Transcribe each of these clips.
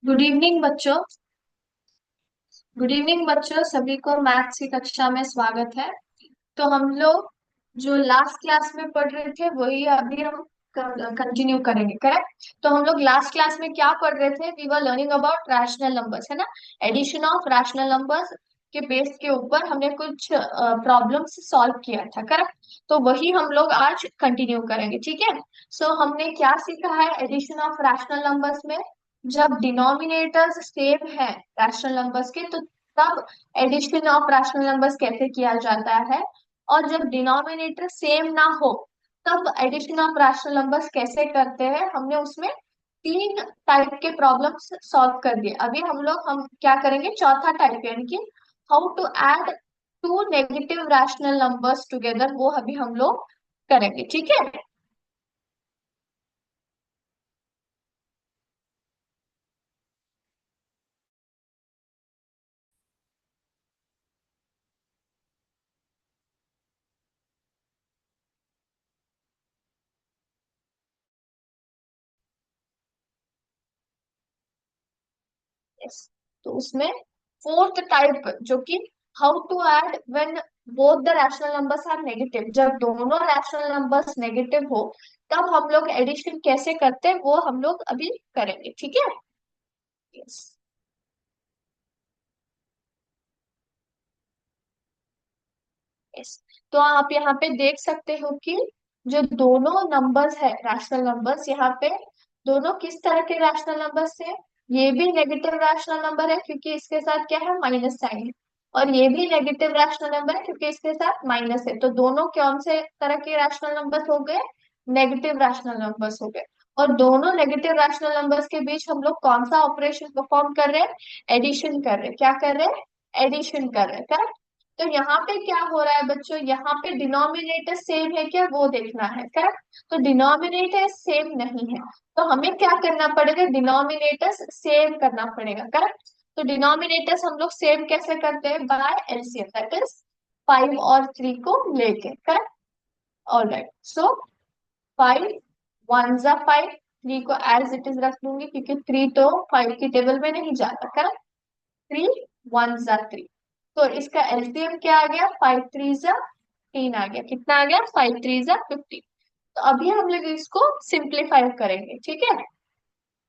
Good evening बच्चों। Good evening बच्चों, सभी को मैथ्स की कक्षा में स्वागत है। तो हम लोग जो लास्ट क्लास में पढ़ रहे थे वही अभी हम कंटिन्यू करेंगे, करेक्ट। तो हम लोग लास्ट क्लास में क्या पढ़ रहे थे? We were learning about rational numbers, है ना। एडिशन ऑफ रैशनल नंबर्स के बेस के ऊपर हमने कुछ प्रॉब्लम्स सॉल्व किया था, करेक्ट। तो वही हम लोग आज कंटिन्यू करेंगे, ठीक है। सो हमने क्या सीखा है एडिशन ऑफ रैशनल नंबर्स में? जब डिनोमिनेटर्स सेम है रैशनल नंबर्स के, तो तब एडिशन ऑफ रैशनल नंबर्स कैसे किया जाता है। और जब डिनोमिनेटर सेम ना हो तब एडिशन ऑफ रैशनल नंबर्स कैसे करते हैं, हमने उसमें तीन टाइप के प्रॉब्लम्स सॉल्व कर दिए। अभी हम क्या करेंगे? चौथा टाइप, यानी कि how to add two negative rational numbers together, वो अभी हम लोग करेंगे, ठीक है। Yes. तो उसमें फोर्थ टाइप जो कि how to add when both the rational numbers are negative, जब दोनों रैशनल नंबर्स नेगेटिव हो तब हम लोग एडिशन कैसे करते हैं वो हम लोग अभी करेंगे, ठीक है। यस। यस। तो आप यहाँ पे देख सकते हो कि जो दोनों नंबर्स है रैशनल नंबर्स, यहाँ पे दोनों किस तरह के रैशनल नंबर्स है? ये भी नेगेटिव रैशनल नंबर है क्योंकि इसके साथ क्या है? माइनस साइन है। और ये भी नेगेटिव रैशनल नंबर है क्योंकि इसके साथ माइनस है। तो दोनों कौन से तरह के रैशनल नंबर्स हो गए? नेगेटिव रैशनल नंबर्स हो गए। और दोनों नेगेटिव रैशनल नंबर्स के बीच हम लोग कौन सा ऑपरेशन परफॉर्म कर रहे हैं? एडिशन कर रहे हैं। क्या कर रहे हैं? एडिशन कर रहे हैं। तो यहाँ पे क्या हो रहा है बच्चों? यहाँ पे डिनोमिनेटर सेम है क्या वो देखना है, करेक्ट। तो डिनोमिनेटर सेम नहीं है, तो हमें क्या करना पड़ेगा? डिनोमिनेटर्स सेम करना पड़ेगा, करेक्ट। तो डिनोमिनेटर्स हम लोग सेम कैसे करते हैं? बाय एलसीएम, दैट इज 5 और 3 को लेके, करेक्ट। ऑलराइट, सो 5 1 जा 5, 3 को एज इट इज रख लूंगी क्योंकि 3 तो 5 की टेबल में नहीं जाता, करेक्ट। 3 1 जा 3। तो इसका एलसीएम क्या आ गया? 5 3 जा 15 आ गया। कितना आ गया? 5 3 जा 15। तो अभी हम लोग इसको सिंप्लीफाई करेंगे, ठीक है।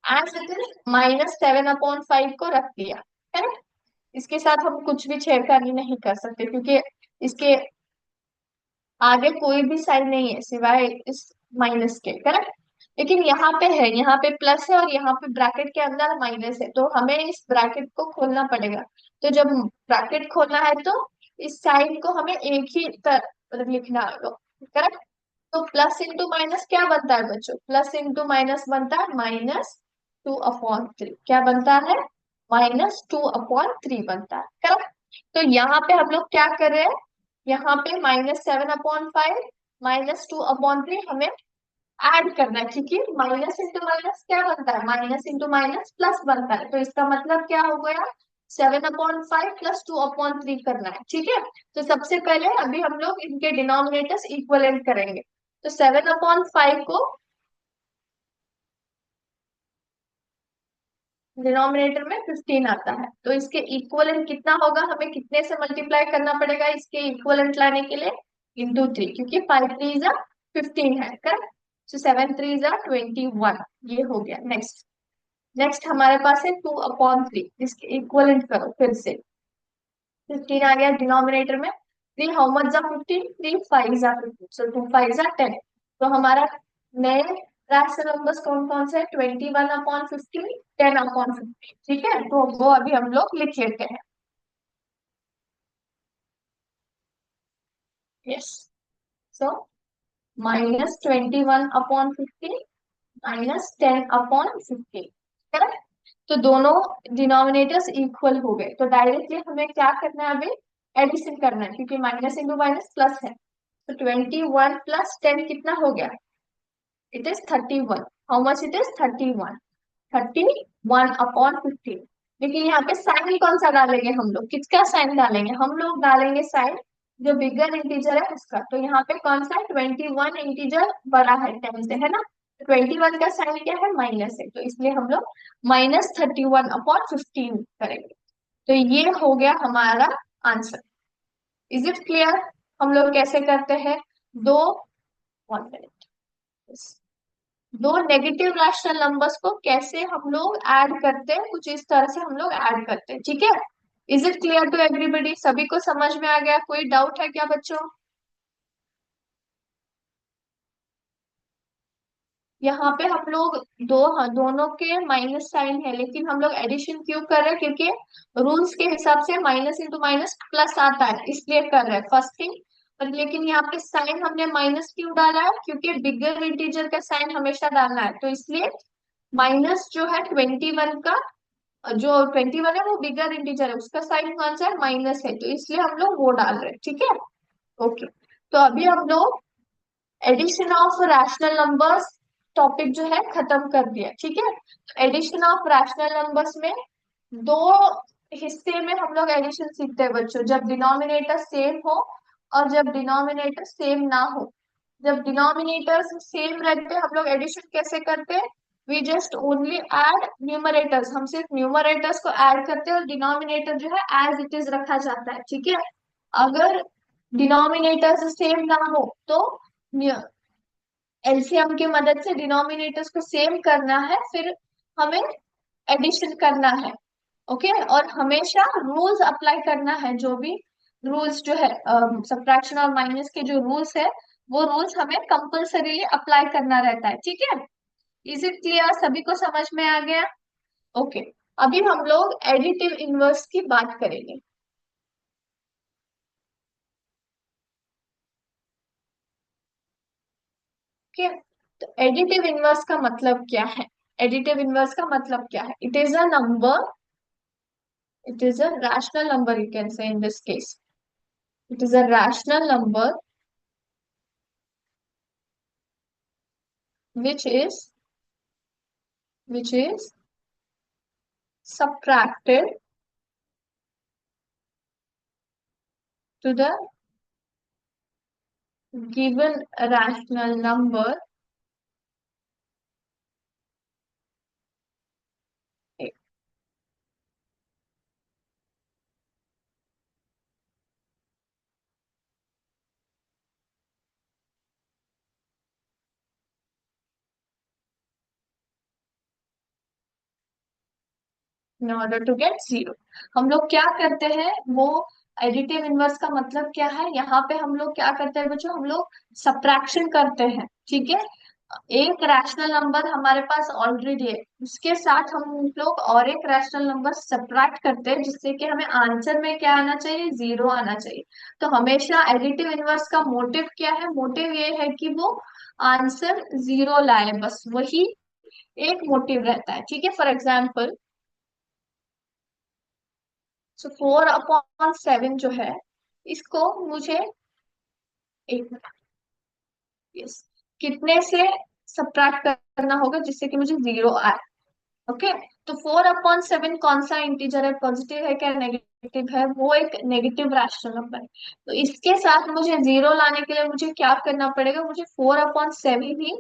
एज इट इज -7/5 को रख दिया, है ना। इसके साथ हम कुछ भी छेड़खानी नहीं कर सकते क्योंकि इसके आगे कोई भी साइन नहीं है सिवाय इस माइनस के, करेक्ट। लेकिन यहाँ पे है, यहाँ पे प्लस है और यहाँ पे ब्रैकेट के अंदर माइनस है, तो हमें इस ब्रैकेट को खोलना पड़ेगा। तो जब ब्रैकेट खोलना है तो इस साइन को हमें एक ही तरह लिखना है, करेक्ट। तो प्लस इंटू माइनस क्या बनता है बच्चों? प्लस इंटू माइनस बनता है -2/3। क्या बनता है? -2/3 बनता है, करेक्ट। तो यहाँ पे हम लोग क्या कर रहे हैं? यहाँ पे -7/5 -2/3 हमें ऐड करना है क्योंकि माइनस इंटू माइनस क्या बनता है? माइनस इंटू माइनस प्लस बनता है। तो इसका मतलब क्या हो गया? 7/5 +2/3 करना है, ठीक है। तो सबसे पहले अभी हम लोग इनके डिनोमिनेटर्स इक्वलेंट करेंगे। तो 7/5 को डिनोमिनेटर में 15 आता है, तो इसके इक्वलेंट कितना होगा? हमें कितने से मल्टीप्लाई करना पड़ेगा इसके इक्वलेंट लाने के लिए? *3, क्योंकि 5 3 जा 15 है, करेक्ट। सो 7 3 जा 21, ये हो गया। नेक्स्ट, नेक्स्ट हमारे पास है 2/3। इसके इक्वलेंट करो फिर से। 15 आ गया डिनोमिनेटर में। 3 हाउ मच जा 15? 3 5 जा 15, सो 2 5 जा 10। तो हमारा नए रैशनल नंबर्स कौन कौन से है? 21/15, 10/15, ठीक है। तो वो अभी हम लोग लिख लेते हैं। यस। सो -21/15 -10/15, करेक्ट। तो दोनों डिनोमिनेटर्स इक्वल हो गए, तो डायरेक्टली हमें क्या करना है? अभी एडिशन करना है क्योंकि माइनस इंटू माइनस प्लस है। तो 21 + 10 कितना हो गया? It is 31। How much it is? 31। 31/15। लेकिन यहाँ पे साइन कौन सा डालेंगे हम लोग? किसका साइन डालेंगे? हम लोग डालेंगे साइन जो बिगर इंटीजर है उसका। तो यहाँ पे कौन सा है? 21 इंटीजर बड़ा है 10 से, है ना। 21 का साइन क्या है, माइनस है, तो इसलिए हम लोग -31/15 करेंगे। तो ये हो गया हमारा आंसर। Is it clear? हम लोग कैसे करते हैं? दो 1 मिनट, दो नेगेटिव रैशनल नंबर्स को कैसे हम लोग ऐड करते हैं, कुछ इस तरह से हम लोग ऐड करते हैं, ठीक है। Is it clear to everybody? सभी को समझ में आ गया? कोई डाउट है क्या बच्चों? यहाँ पे हम लोग दो, हाँ, दोनों के माइनस साइन है, लेकिन हम लोग एडिशन क्यों कर रहे हैं? क्योंकि रूल्स के हिसाब से माइनस इंटू माइनस प्लस आता है, इसलिए कर रहे हैं फर्स्ट थिंग। और लेकिन यहाँ पे साइन हमने माइनस क्यों डाला है? क्योंकि बिगर इंटीजर का साइन हमेशा डालना है, तो इसलिए माइनस जो है 21 का, जो 21 है वो बिगर इंटीजर है, उसका साइन कौन सा है? माइनस है, तो इसलिए हम लोग वो डाल रहे हैं, ठीक है। ओके, तो अभी हम लोग addition of rational numbers topic जो है खत्म कर दिया, ठीक है। एडिशन ऑफ रैशनल नंबर्स में दो हिस्से में हम लोग एडिशन सीखते हैं बच्चों, जब डिनोमिनेटर सेम हो और जब डिनोमिनेटर सेम ना हो। जब डिनोमिनेटर्स सेम रहते हैं हम लोग एडिशन कैसे करते हैं? We just only add numerators, हम सिर्फ न्यूमरेटर्स को ऐड करते हैं और डिनोमिनेटर जो है एज इट इज रखा जाता है, ठीक है। अगर डिनोमिनेटर्स सेम ना हो तो एलसीएम की मदद से डिनोमिनेटर्स को सेम करना है, फिर हमें एडिशन करना है। ओके, और हमेशा रूल्स अप्लाई करना है, जो भी रूल्स जो है सब्ट्रैक्शन और माइनस के जो रूल्स है, वो रूल्स हमें कंपल्सरीली अप्लाई करना रहता है, ठीक है। Is it clear? सभी को समझ में आ गया? ओके, अभी हम लोग एडिटिव इनवर्स की बात करेंगे। ओके, तो एडिटिव इनवर्स का मतलब क्या है? एडिटिव इनवर्स का मतलब क्या है? It is a number, it is a rational number, you can say in this case. It is a rational number which is which is subtracted to the given rational number in order to get zero। हम लोग क्या करते हैं वो, additive inverse का मतलब क्या है? यहाँ पे हम लोग क्या करते हैं बच्चों? हम लोग सब्ट्रैक्शन करते हैं, ठीक है। एक रैशनल नंबर हमारे पास ऑलरेडी है, उसके साथ हम लोग और एक रैशनल नंबर सब्ट्रैक्ट करते हैं, जिससे कि हमें आंसर में क्या आना चाहिए? जीरो आना चाहिए। तो हमेशा एडिटिव इनवर्स का मोटिव क्या है? मोटिव ये है कि वो आंसर जीरो लाए, बस वही एक मोटिव रहता है, ठीक है। फॉर एग्जाम्पल, सो 4/7 जो है, इसको मुझे एक मिनट, यस, कितने से सब्ट्रैक्ट करना होगा जिससे कि मुझे जीरो आए? ओके, तो 4/7 कौन सा इंटीजर है? पॉजिटिव है क्या नेगेटिव है? वो एक नेगेटिव रैशनल नंबर है। तो इसके साथ मुझे जीरो लाने के लिए मुझे क्या करना पड़ेगा? मुझे 4/7 ही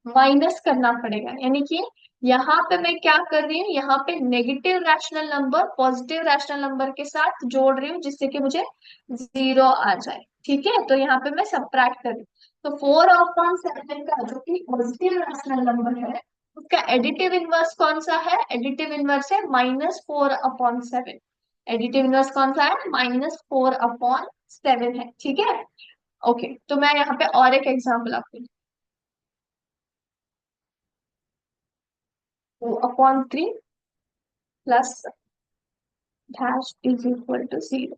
माइनस करना पड़ेगा, यानी कि यहाँ पे मैं क्या कर रही हूँ? यहाँ पे negative rational number positive rational number के साथ जोड़ रही हूँ, जिससे कि मुझे जीरो आ जाए, ठीक है। तो यहाँ पे मैं सब्ट्रैक्ट कर रही हूँ। तो 4/7 का जो कि पॉजिटिव रैशनल नंबर है, उसका एडिटिव इनवर्स कौन सा है? एडिटिव इनवर्स है -4/7। एडिटिव इनवर्स कौन सा है? -4/7 है, ठीक है। ओके, तो मैं यहाँ पे और एक एग्जाम्पल आपको, 2/3 plus dash is equal to 0।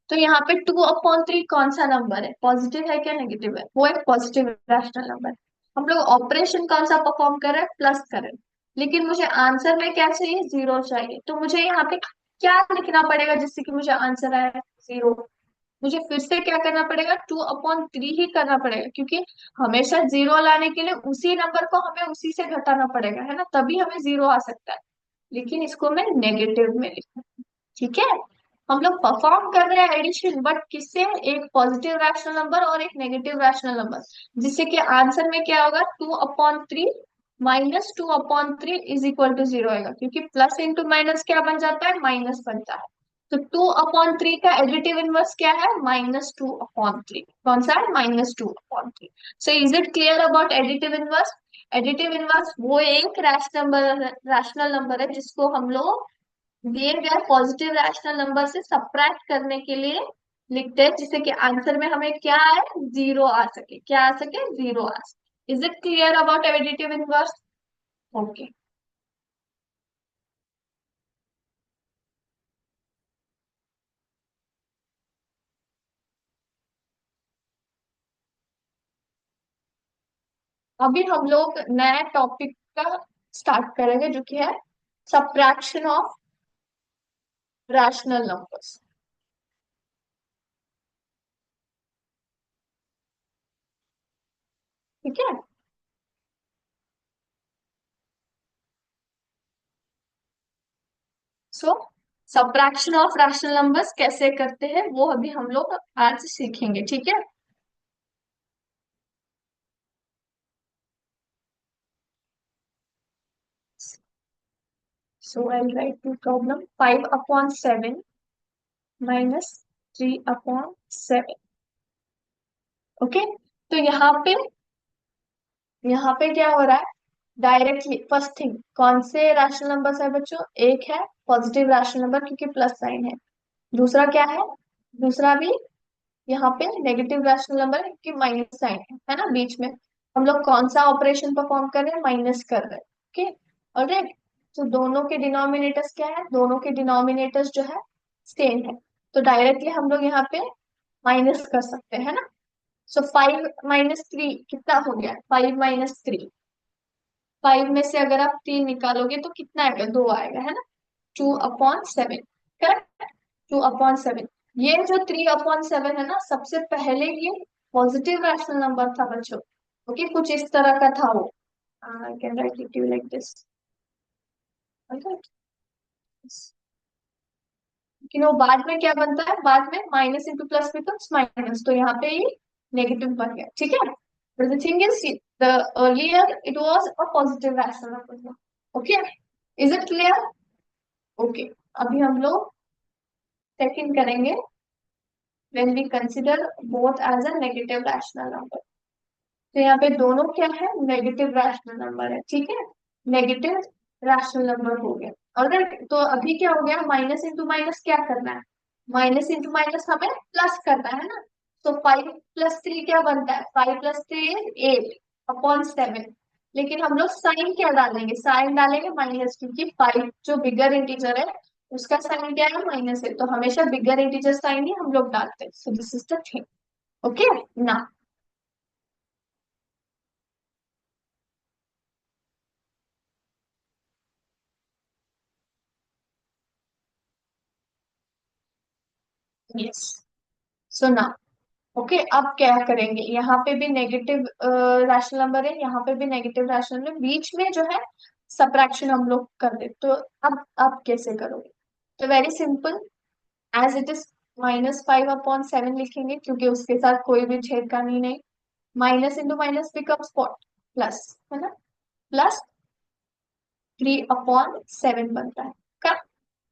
तो यहाँ पे 2/3 कौन सा नंबर है? पॉजिटिव है क्या नेगेटिव है? वो एक पॉजिटिव रैशनल नंबर है। हम लोग ऑपरेशन कौन सा परफॉर्म कर रहे हैं? प्लस कर रहे हैं, लेकिन मुझे आंसर में क्या चाहिए? जीरो चाहिए। तो मुझे यहाँ पे क्या लिखना पड़ेगा जिससे कि मुझे आंसर आए? जीरो। मुझे फिर से क्या करना पड़ेगा? 2/3 ही करना पड़ेगा, क्योंकि हमेशा जीरो लाने के लिए उसी नंबर को हमें उसी से घटाना पड़ेगा, है ना, तभी हमें जीरो आ सकता है। लेकिन इसको मैं नेगेटिव में लिखूं, ठीक है। हम लोग परफॉर्म कर रहे हैं एडिशन, बट किससे? एक पॉजिटिव रैशनल नंबर और एक नेगेटिव रैशनल नंबर, जिससे कि आंसर में क्या होगा? 2/3 -2/3 इज इक्वल टू 0 आएगा, क्योंकि प्लस इंटू माइनस क्या बन जाता है, माइनस बनता है। तो 2/3 का एडिटिव इनवर्स क्या है, -2/3। कौन सा है, -2/3। So is it clear about additive inverse? Additive inverse वो एक रैशनल नंबर है जिसको हम लोग दिए गए पॉजिटिव रैशनल नंबर से सब्ट्रैक्ट करने के लिए लिखते हैं, जिससे कि आंसर में हमें क्या आए, जीरो आ सके, क्या आ सके, जीरो आ सके। Is it clear about additive inverse? Okay. अभी हम लोग नया टॉपिक का स्टार्ट करेंगे, जो कि है सब्ट्रैक्शन ऑफ रैशनल नंबर्स। ठीक है। सो सब्ट्रैक्शन ऑफ रैशनल नंबर्स कैसे करते हैं वो अभी हम लोग आज सीखेंगे, ठीक है। सो आई राइट द प्रॉब्लम, 5/7 -3/7। ओके। तो यहाँ पे क्या हो रहा है, डायरेक्टली फर्स्ट थिंग कौन से रैशनल नंबर्स है बच्चों, एक है पॉजिटिव रैशनल नंबर क्योंकि प्लस साइन है। दूसरा क्या है, दूसरा भी यहाँ पे नेगेटिव रैशनल नंबर है क्योंकि माइनस साइन है ना बीच में। हम लोग कौन सा ऑपरेशन परफॉर्म कर रहे हैं, माइनस कर रहे हैं। ओके। ऑलराइट। तो दोनों के डिनोमिनेटर्स क्या है, दोनों के डिनोमिनेटर्स जो है सेम है। तो डायरेक्टली हम लोग यहाँ पे माइनस कर सकते हैं, है ना। सो 5 - 3 कितना हो गया, 5 - 3। 5 में से अगर आप 3 निकालोगे तो कितना आएगा, 2 आएगा, है ना। 2/7। करेक्ट। 2/7। ये जो 3/7 है ना, सबसे पहले ये पॉजिटिव रैशनल नंबर था बच्चों। ओके, कुछ इस तरह का था वो। I can write it you like this. लेकिन वो बाद में क्या बनता है, बाद में minus into plus becomes minus, तो यहाँ पे ये नेगेटिव बन गया, ठीक है। But the thing is, the earlier it was a positive rational number. Okay. Is it clear? Okay. अभी हम लोग सेकंड करेंगे, when we consider both as a negative rational number। तो यहाँ पे दोनों क्या है, नेगेटिव रैशनल नंबर है, ठीक है। नेगेटिव रैशनल नंबर हो गया। और तो अभी क्या हो गया, माइनस इंटू माइनस क्या करना है, माइनस इंटू माइनस हमें प्लस करना है ना। तो 5 + 3 क्या बनता है, 5 + 3 इज 8/7। लेकिन हम लोग साइन क्या डालेंगे, साइन डालेंगे माइनस, क्योंकि 5 जो बिगर इंटीजर है उसका साइन क्या है, माइनस है। तो हमेशा बिगर इंटीजर साइन ही हम लोग डालते हैं। So this is the thing. Okay ना। यस। सो ना। ओके, अब क्या करेंगे, यहाँ पे भी नेगेटिव रैशनल नंबर है, यहाँ पे भी नेगेटिव रैशनल नंबर, बीच में जो है सबट्रैक्शन हम लोग कर दे। तो अब आप कैसे करोगे, तो very simple, as it is -5/7 लिखेंगे, क्योंकि उसके साथ कोई भी छेड़खानी नहीं। Minus into minus becomes what, plus, है ना। प्लस 3/7 बनता है का।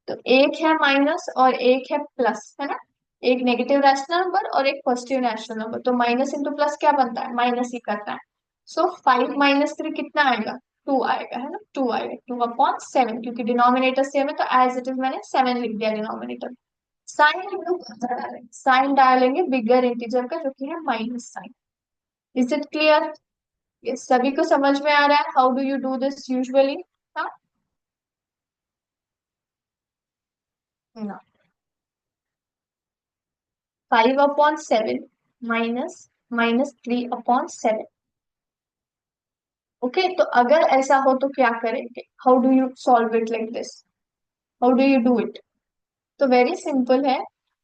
तो एक है माइनस और एक है प्लस, है ना। एक नेगेटिव रैशनल नंबर और एक पॉजिटिव रैशनल नंबर, तो माइनस इंटू प्लस क्या बनता है, माइनस ही करता है। सो 5 - 3 कितना आएगा, 2 आएगा, है ना। 2 आएगा, 2/7, क्योंकि डिनोमिनेटर सेम है तो एज इट इज मैंने 7 लिख दिया डिनोमिनेटर। साइन हम लोग कौन सा डालेंगे, साइन डालेंगे बिगर इंटीजर का, जो कि है minus sign. Is it clear? ये सभी को समझ में आ रहा है, how do you do this usually? हाँ ना। 5/7 -3/7। ओके, तो अगर ऐसा हो तो क्या करेंगे, how do you solve it like this, how do you do it? तो वेरी सिंपल है।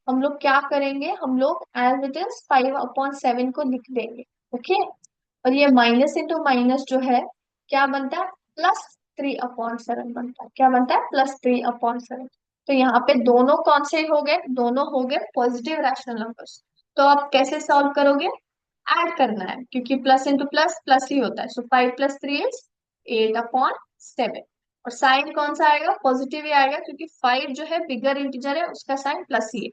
हम लोग क्या करेंगे, हम लोग एज इट इज 5/7 को लिख देंगे। ओके। और ये माइनस इंटू माइनस जो है क्या बनता है, +3/7 बनता है। क्या बनता है, +3/7। तो यहाँ पे दोनों कौन से हो गए, दोनों हो गए पॉजिटिव रैशनल नंबर्स। तो आप कैसे सॉल्व करोगे, ऐड करना है, क्योंकि प्लस इंटू प्लस प्लस ही होता है। सो 5 + 3 इज 8/7। और साइन कौन सा आएगा, पॉजिटिव ही आएगा, क्योंकि 5 जो है बिगर इंटीजर है, उसका साइन प्लस ही है।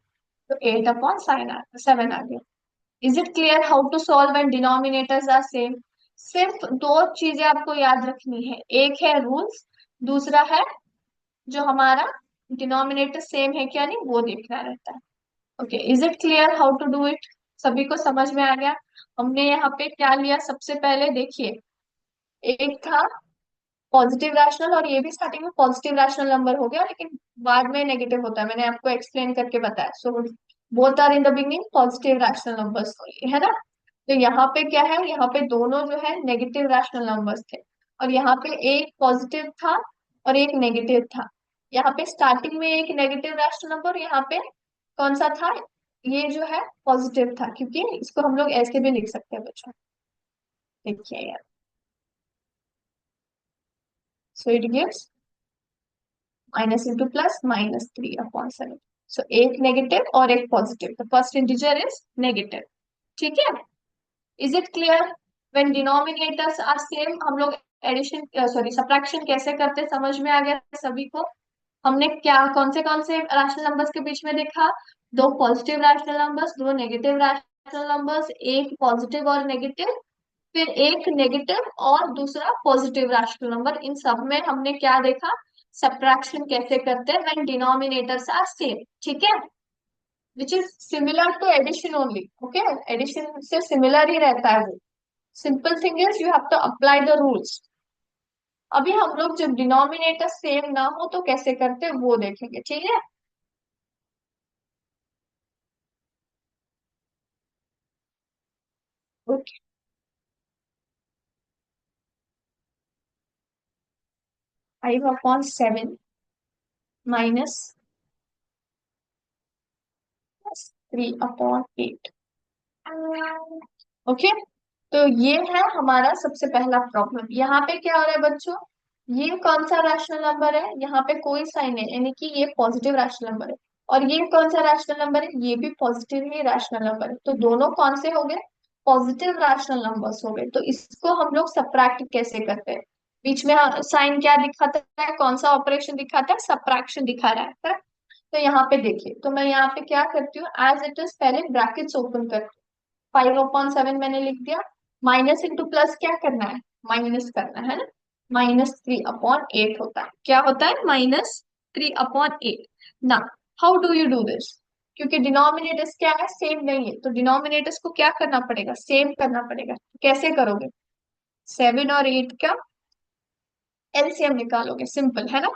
तो 8/7 आ गया। Is it clear how to solve and denominators are same? सिर्फ दो चीजें आपको याद रखनी है, एक है रूल्स, दूसरा है जो हमारा डिनोमिनेटर सेम है क्या नहीं, वो देखना रहता है। Okay, is it clear how to do it? सभी को समझ में आ गया? हमने यहाँ पे क्या लिया, सबसे पहले देखिए, एक था पॉजिटिव रैशनल, और ये भी स्टार्टिंग में पॉजिटिव रैशनल नंबर हो गया, लेकिन बाद में नेगेटिव होता है, मैंने आपको एक्सप्लेन करके बताया। So both are in the beginning positive rational numbers, है ना? तो यहाँ पे क्या है, यहाँ पे दोनों जो है नेगेटिव रैशनल नंबर्स थे, और यहाँ पे एक पॉजिटिव था और एक नेगेटिव था। यहाँ पे स्टार्टिंग में एक नेगेटिव रैशनल नंबर, यहाँ पे कौन सा था, ये जो है पॉजिटिव था, क्योंकि इसको हम लोग ऐसे भी लिख सकते हैं बच्चों। देखिए यार, so it gives minus into plus -3/7। So एक नेगेटिव और एक positive, the first integer is negative. ठीक है, is it clear? When denominators are same, हम लोग एडिशन सॉरी सब्ट्रैक्शन कैसे करते हैं, समझ में आ गया सभी को? हमने क्या कौन से रैशनल नंबर्स के बीच में देखा, दो पॉजिटिव रैशनल नंबर्स, दो नेगेटिव रैशनल नंबर्स, एक पॉजिटिव और नेगेटिव, फिर एक नेगेटिव और दूसरा पॉजिटिव रैशनल नंबर। इन सब में हमने क्या देखा, सब्ट्रैक्शन कैसे करते हैं व्हेन डिनोमिनेटर्स आर सेम। ठीक है, which is similar to addition only. Okay, addition से सिमिलर ही रहता है वो। Simple thing is you have to apply the rules. अभी हम लोग जब डिनोमिनेटर सेम ना हो तो कैसे करते हैं वो देखेंगे, ठीक है? Okay, 5/7 minus 3/8। ओके, तो ये है हमारा सबसे पहला प्रॉब्लम। यहाँ पे क्या हो रहा है बच्चों, ये कौन सा रैशनल नंबर है, यहाँ पे कोई साइन है, यानी कि ये पॉजिटिव रैशनल नंबर है। और ये कौन सा रैशनल नंबर है, ये भी पॉजिटिव ही रैशनल नंबर है। तो दोनों कौन से हो गए, पॉजिटिव रैशनल नंबर्स हो गए। तो इसको हम लोग सब्ट्रैक्ट कैसे करते हैं, बीच में साइन क्या दिखाता है, कौन सा ऑपरेशन दिखाता है, सब्ट्रैक्शन दिखा रहा है, correct? तो यहाँ पे देखिए, तो मैं यहाँ पे क्या करती हूँ, एज इट इज पहले ब्रैकेट्स ओपन कर, 5/7 मैंने लिख दिया, माइनस इंटू प्लस क्या करना है, माइनस करना है ना। -3/8 होता है, क्या होता है, -3/8 ना। How do you do this? क्योंकि डिनोमिनेटर्स क्या है, सेम नहीं है, तो डिनोमिनेटर्स को क्या करना पड़ेगा, सेम करना पड़ेगा। कैसे करोगे, 7 और 8 का एलसीएम निकालोगे, सिंपल है ना।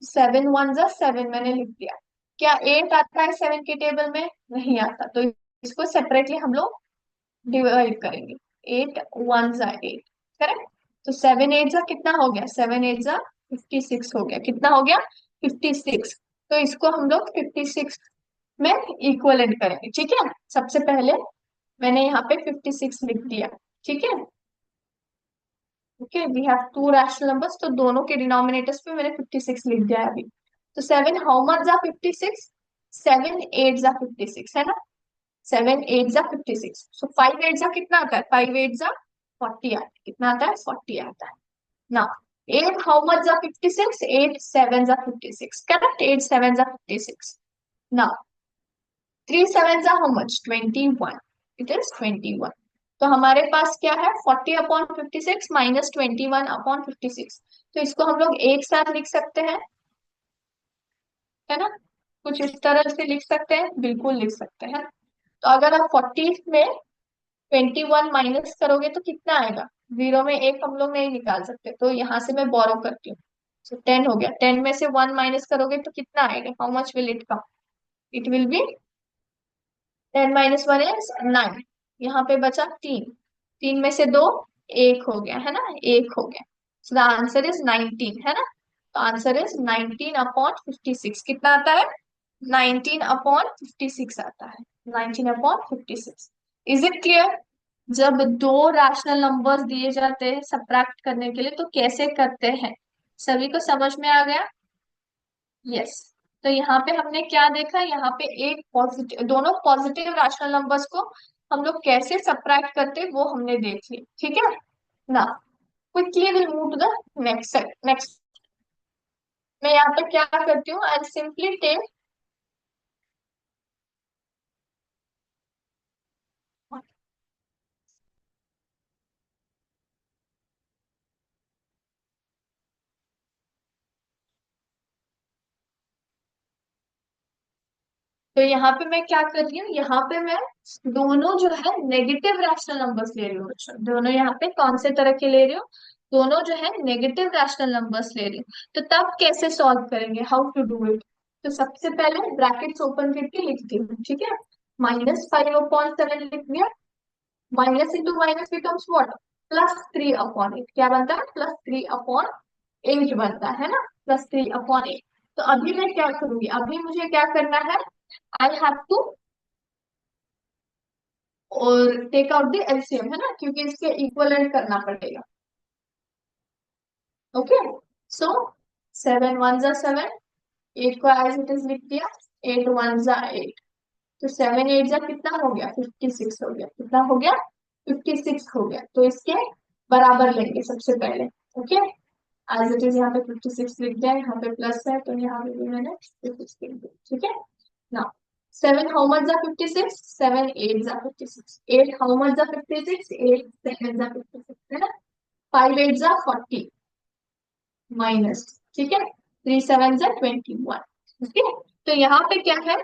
7 × 1 = 7 मैंने लिख दिया। क्या 8 आता है 7 के टेबल में, नहीं आता, तो इसको सेपरेटली हम लोग डिवाइड करेंगे। 8 × 1 = 8, करेक्ट? तो 7 × 8 कितना हो गया, 7 × 8 = 56 हो गया, कितना हो गया, 56। तो इसको हम लोग 56 में इक्वलेंट करेंगे, ठीक है? सबसे पहले मैंने यहाँ पे 56 लिख दिया, ठीक है? Okay, we have two rational numbers, तो दोनों के डिनोमिनेटर्स पे मैंने 56 लिख दिया है अभी। तो 7 हाउ मच जा 56, 7 8 = 56 है ना। 7 8 = 56, सो 5 8 कितना आता है, 5 8 = 40 आता है, कितना आता है, 40 आता है ना। 8 हाउ मच जा 56, 8 7 = 56, करेक्ट, 8 7 = 56 ना। 3 7 हाउ मच, 21, इट इज 21। तो हमारे पास क्या है, 40/56 -21/56। तो इसको हम लोग एक साथ लिख सकते हैं, है ना? कुछ इस तरह से लिख सकते हैं, बिल्कुल लिख सकते हैं। तो अगर आप 40 में 21 माइनस करोगे तो कितना आएगा, जीरो में एक हम लोग नहीं निकाल सकते, तो यहाँ से मैं बोरो करती हूँ। तो 10 हो गया, 10 में से 1 माइनस करोगे तो कितना आएगा, how much will it come, it will be 10 - 1 = 9। यहाँ पे बचा 3, 3 में से 2, एक हो गया, है ना, एक हो गया। सो द आंसर इज 19, है ना। तो आंसर इज 19/56, कितना आता है, 19/56 आता है, 19/56। Is it clear? जब दो रैशनल नंबर्स दिए जाते हैं सब्ट्रैक्ट करने के लिए तो कैसे करते हैं, सभी को समझ में आ गया? यस। तो यहाँ पे हमने क्या देखा, यहाँ पे एक पॉजिटिव, दोनों पॉजिटिव रैशनल नंबर्स को हम लोग कैसे सब्ट्रैक्ट करते हैं वो हमने देख लिया, ठीक है ना। Quickly will move to the next. मैं यहाँ पे क्या करती हूँ, आई सिंपली टेक, तो यहाँ पे मैं क्या कर रही हूँ, यहाँ पे मैं दोनों जो है नेगेटिव रैशनल नंबर्स ले रही हूँ बच्चों। दोनों यहाँ पे कौन से तरह के ले रही हूँ, दोनों जो है नेगेटिव रैशनल नंबर्स ले रही हूँ। तो तब कैसे सॉल्व करेंगे, हाउ टू डू इट। तो सबसे पहले ब्रैकेट्स ओपन करके लिखती हूँ, ठीक है। -5/7 लिख दिया। Minus into minus becomes what, +3/8। क्या बनता है, +3/8 बनता है ना, +3/8। तो अभी मैं क्या करूंगी, अभी मुझे क्या करना है, आई हैव टू और टेक आउट द एलसीएम, है ना, क्योंकि इसके इक्वलेंट करना पड़ेगा। ओके, सो 7 1 जा 7, 8 को एज इट इज लिख दिया। 8 1 जा 8, तो 7 8 जा कितना हो गया, 56 हो गया। कितना हो गया, 56 हो गया। तो इसके बराबर लेंगे सबसे पहले। ओके, एज इट इज यहाँ पे 56 लिख दिया, यहाँ पे प्लस है तो यहाँ पे भी मैंने 56 लिख दिया, ठीक है ना। 7 हाउ मच जा 56, 7 8 जा 56, 8 हाउ मच जा 56, 8 7 जा 56, है ना। 5 8 जा 40 माइनस, ठीक है, 3 7 जा 21। ओके, तो यहाँ पे क्या है,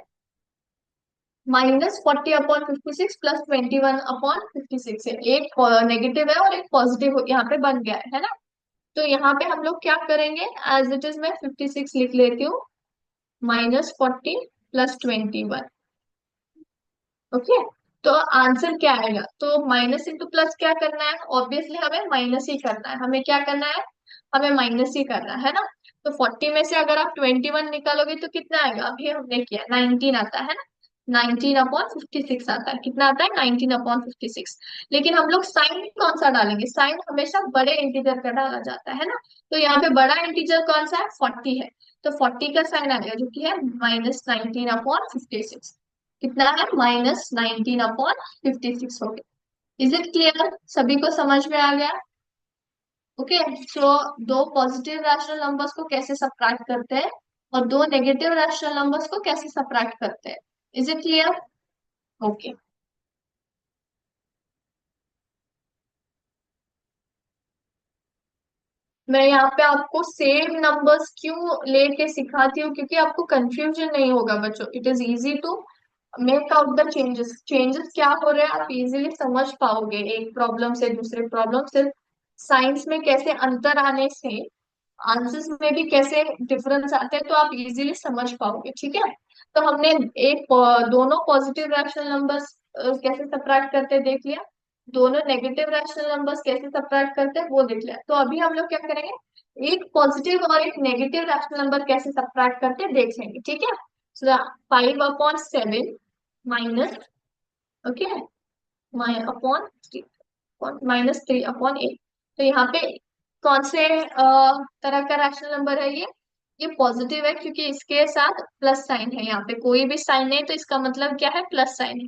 -40/56 +21/56 है। एक नेगेटिव है और एक पॉजिटिव यहाँ पे बन गया है ना। तो यहाँ पे हम लोग क्या करेंगे, एज इट इज मैं 56 लिख लेती हूँ, -40 +21। ओके, तो आंसर क्या आएगा, तो माइनस इंटू प्लस क्या करना है, ऑब्वियसली हमें माइनस ही करना है। हमें क्या करना है, हमें माइनस ही करना है ना। तो 40 में से अगर आप 21 निकालोगे तो कितना आएगा, अभी हमने किया 19 आता है ना। 19/56 आता है, कितना आता है, 19/56। लेकिन हम लोग साइन कौन सा डालेंगे, साइन हमेशा बड़े इंटीजर का डाला जाता है ना। तो यहाँ पे बड़ा इंटीजर कौन सा है, 40 है। तो 40 का साइन आएगा जो कि है -19/56। कितना है, -19/56 हो गया। इज इट क्लियर, सभी को समझ में आ गया। ओके, सो दो पॉजिटिव रैशनल नंबर्स को कैसे सब्ट्रैक्ट करते हैं और दो नेगेटिव रैशनल नंबर्स को कैसे सब्ट्रैक्ट करते हैं। Is it clear. ओके, मैं यहाँ पे आपको सेम नंबर्स क्यों लेके सिखाती हूँ, क्योंकि आपको कंफ्यूजन नहीं होगा बच्चों। It is easy to make out the changes, changes क्या हो रहे हैं आप इजीली समझ पाओगे। एक प्रॉब्लम से दूसरे प्रॉब्लम से, साइंस में कैसे अंतर आने से आंसर्स में भी कैसे डिफरेंस आते हैं, तो आप इजीली समझ पाओगे, ठीक है। तो हमने दोनों पॉजिटिव रैशनल नंबर्स कैसे सब्ट्रैक्ट करते हैं देख लिया, दोनों नेगेटिव रैशनल नंबर्स कैसे सब्ट्रैक्ट करते हैं वो देख लिया। तो अभी हम लोग क्या करेंगे, एक पॉजिटिव और एक नेगेटिव रैशनल नंबर कैसे सब्ट्रैक्ट करते हैं देख लेंगे, ठीक है। सो 5/7 माइनस, ओके, अपॉन -3/8। तो यहाँ पे कौन से तरह का रैशनल नंबर है ये पॉजिटिव है, क्योंकि इसके साथ प्लस साइन है। यहाँ पे कोई भी साइन नहीं, तो इसका मतलब क्या है, प्लस साइन है।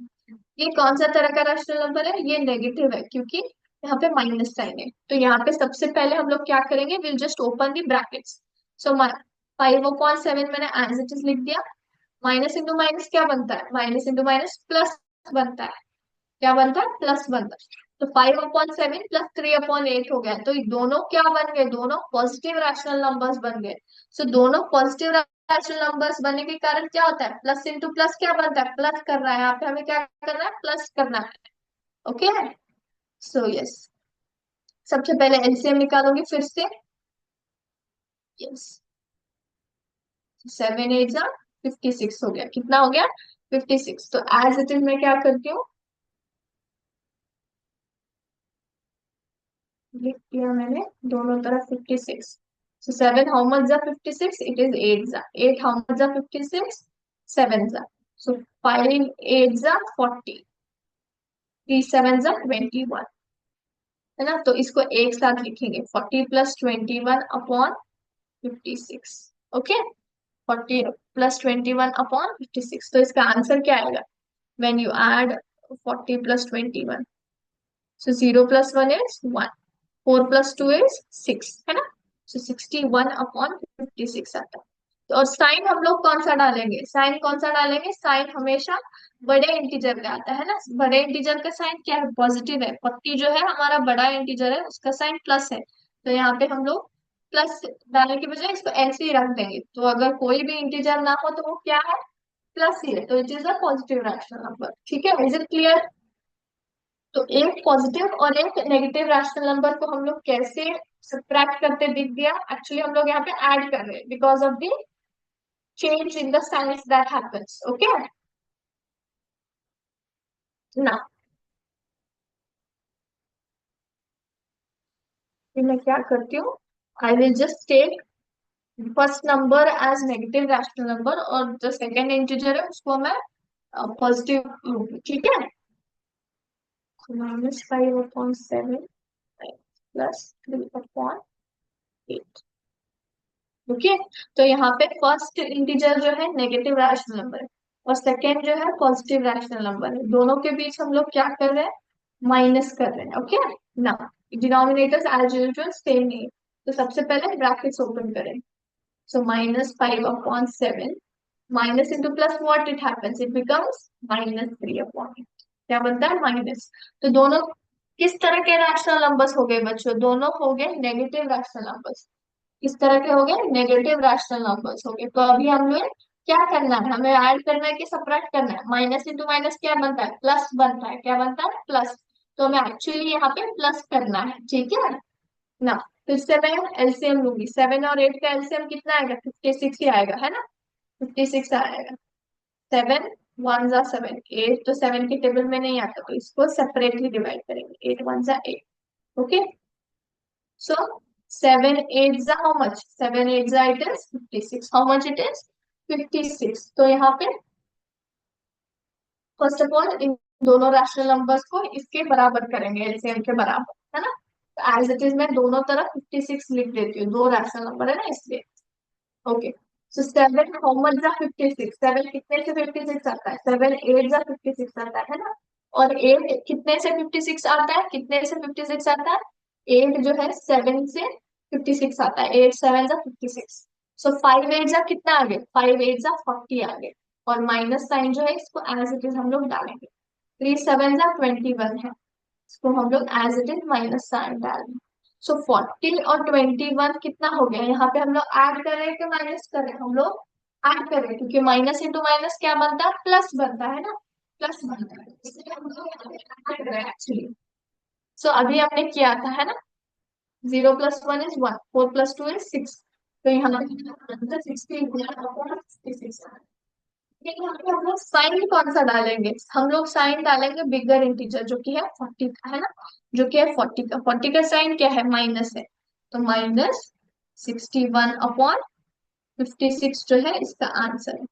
ये कौन सा तरह का रैशनल नंबर है, ये नेगेटिव है, क्योंकि यहाँ पे माइनस साइन है। तो यहाँ पे सबसे पहले हम लोग क्या करेंगे, will just open the brackets. So 5/7 मैंने एज इट इज लिख दिया। माइनस इंटू माइनस क्या बनता है, माइनस इंटू माइनस प्लस बनता है। क्या बनता है, प्लस बनता है। तो 5/7 +3/8 हो गया। तो ये दोनों क्या बन गए, दोनों पॉजिटिव रैशनल नंबर्स बन गए। सो दोनों पॉजिटिव रैशनल नंबर्स बनने के कारण क्या होता है, प्लस इंटू प्लस क्या बनता है, प्लस कर रहा है। यहाँ पे हमें क्या करना है, प्लस करना है। ओके, सो यस, सबसे पहले एलसीएम निकालोगे फिर से। यस, 7 8 जा 56 हो गया। कितना हो गया, 56। तो एज इट इज मैं क्या करती हूँ, लिख दिया मैंने दोनों तरफ 56। So 7 how much जा 56, it is 8 जा 8 how much जा 56, 7 जा। So 5 8 जा 40, 3 7 जा 21, है ना। तो इसको एक साथ लिखेंगे, 40 +21/56। ओके, 40 +21/56। तो इसका आंसर क्या आएगा, when you add 40 + 21, so 0 + 1 is 1। 4 + 2 is 6, है ना। सो 61/56 आता है। तो और साइन हम लोग कौन सा डालेंगे, साइन कौन सा डालेंगे, साइन हमेशा बड़े इंटीजर का आता है ना। बड़े इंटीजर का साइन क्या है, पॉजिटिव है। 40 जो है हमारा बड़ा इंटीजर है, उसका साइन प्लस है। तो यहाँ पे हम लोग प्लस डालने के बजाय इसको ऐसे ही रख देंगे। तो अगर कोई भी इंटीजर ना हो तो वो क्या है, प्लस ही है। तो it is a positive rational number, ठीक है। Is it clear. तो एक पॉजिटिव और एक नेगेटिव रैशनल नंबर को हम लोग कैसे सब्ट्रैक्ट करते दिख गया। एक्चुअली हम लोग यहाँ पे ऐड कर रहे हैं because of the change in the science that happens, okay ना। फिर मैं क्या करती हूँ, I will just take first number as negative rational number और जो सेकेंड इंटीजर है उसको मैं पॉजिटिव लूंगी, ठीक है। -5/7 +3/8, ओके। तो यहाँ पे फर्स्ट इंटीजर जो है नेगेटिव रैशनल नंबर है और सेकेंड जो है पॉजिटिव रैशनल नंबर है। दोनों के बीच हम लोग क्या कर रहे हैं, माइनस कर रहे हैं, ओके ना। डिनोमिनेटर्स एज यूजुअल सेम नहीं है। तो सबसे पहले ब्रैकेट्स ओपन करें। सो -5/7 minus into plus what it happens, it becomes -3/8। क्या बनता है, माइनस। तो दोनों किस तरह के रैशनल नंबर्स हो गए बच्चों, दोनों हो गए नेगेटिव रैशनल नंबर्स। किस तरह के हो गए, नेगेटिव रैशनल नंबर्स हो गए। तो अभी हमें क्या करना है, हमें ऐड करना है कि सबट्रैक्ट करना है। माइनस इंटू माइनस क्या बनता है, प्लस बनता है। क्या बनता है, प्लस। तो हमें एक्चुअली यहाँ पे प्लस करना है, ठीक है ना। फिर से मैं एलसीएम लूंगी। 7 और 8 का एलसीएम कितना आएगा, 56 ही आएगा, है ना। 56 आएगा। 7 1 जा 7, 8 तो 7 के टेबल में नहीं आता, तो इसको सेपरेटली डिवाइड करेंगे। 8 1 जा 8, okay. So 7 8 how much? 7 8 it is 56. How much it is? 56. तो यहाँ पे फर्स्ट ऑफ ऑल इन दोनों रैशनल नंबर्स को इसके बराबर करेंगे, एलसीएम के बराबर, है ना। तो एज इट इज मैं दोनों तरफ 56 लिख देती हूँ, दो रैशनल नंबर है ना इसलिए, ओके। सो 7 हाउ मच जा 56, 7 कितने से 56 आता है, 7 8 जा 56 आता है ना। और 8 कितने से 56 आता है, कितने से 56 आता है, 8 जो है 7 से 56 आता है। 8 7 जा 56। सो 5 8 जा कितना आ गया, 5 8 जा 40 आ गए। और माइनस साइन जो है इसको एज इट इज हम लोग डालेंगे। 3 7 जा 21 है, इसको हम लोग as it is minus sign डालेंगे। सो 40 और 21 कितना हो गया, यहाँ पे हम लोग ऐड कर रहे हैं कि माइनस कर रहे हैं, हम लोग ऐड कर रहे हैं क्योंकि माइनस इंटू माइनस क्या बनता है, प्लस बनता है ना। प्लस बनता है, इसलिए हम लोग ऐड कर रहे हैं एक्चुअली। सो अभी हमने किया था, है ना। 0 + 1 is 1, 4 + 2 is 6। तो यहाँ पे 60 लेकिन यहाँ पे हम लोग साइन कौन सा डालेंगे, हम लोग साइन डालेंगे बिगर इंटीजर जो कि है 40 का, है ना। जो कि है 40 का, 40 का साइन क्या है, माइनस है। तो -61/56 जो है इसका आंसर है।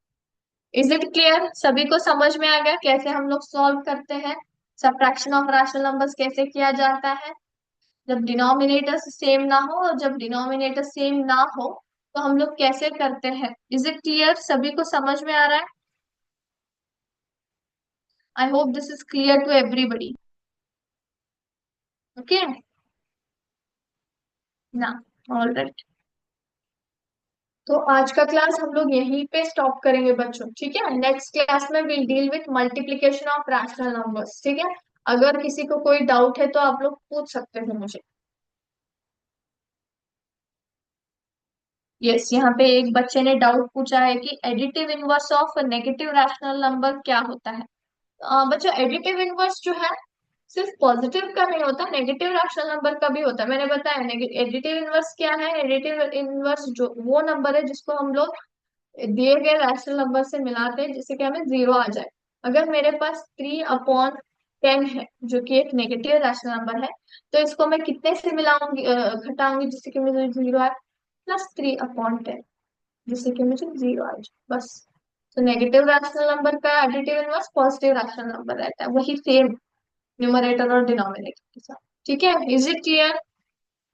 इज इट क्लियर, सभी को समझ में आ गया कैसे हम लोग सॉल्व करते हैं, सब्ट्रैक्शन ऑफ रैशनल नंबर्स कैसे किया जाता है जब डिनोमिनेटर सेम ना हो, और जब डिनोमिनेटर सेम ना हो तो हम लोग कैसे करते हैं। इज इट क्लियर, सभी को समझ में आ रहा है। I hope this is clear to everybody, okay ना। All right. तो आज का क्लास हम लोग यहीं पे स्टॉप करेंगे बच्चों, ठीक है। नेक्स्ट क्लास में will deal with multiplication of rational numbers, ठीक है। अगर किसी को कोई डाउट है तो आप लोग पूछ सकते हैं मुझे। यस, यहाँ पे एक बच्चे ने डाउट पूछा है कि additive inverse of negative rational number क्या होता है। बच्चों एडिटिव इनवर्स जो है सिर्फ पॉजिटिव का नहीं होता, नेगेटिव रैशनल नंबर का भी होता है। मैंने बताया एडिटिव इनवर्स क्या है, एडिटिव इनवर्स जो वो नंबर है जिसको हम लोग दिए गए रैशनल नंबर से मिलाते हैं जिससे कि हमें 0 आ जाए। अगर मेरे पास 3/10 है जो कि एक नेगेटिव रैशनल नंबर है, तो इसको मैं कितने से मिलाऊंगी, घटाऊंगी जिससे कि मुझे 0 आए, +3/10 जिससे कि मुझे 0 आ जाए, बस। तो नेगेटिव रैशनल नंबर का additive inverse positive rational number रहता है, वही सेम न्यूमरेटर और डिनोमिनेटर के साथ, ठीक है। Is it clear,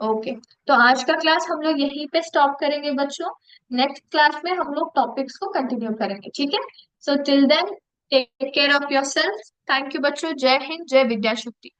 okay. तो आज का क्लास हम लोग यहीं पे स्टॉप करेंगे बच्चों। नेक्स्ट क्लास में हम लोग टॉपिक्स को कंटिन्यू करेंगे, ठीक है। So till then take care of yourself. Thank you बच्चों, जय हिंद, जय विद्या शक्ति।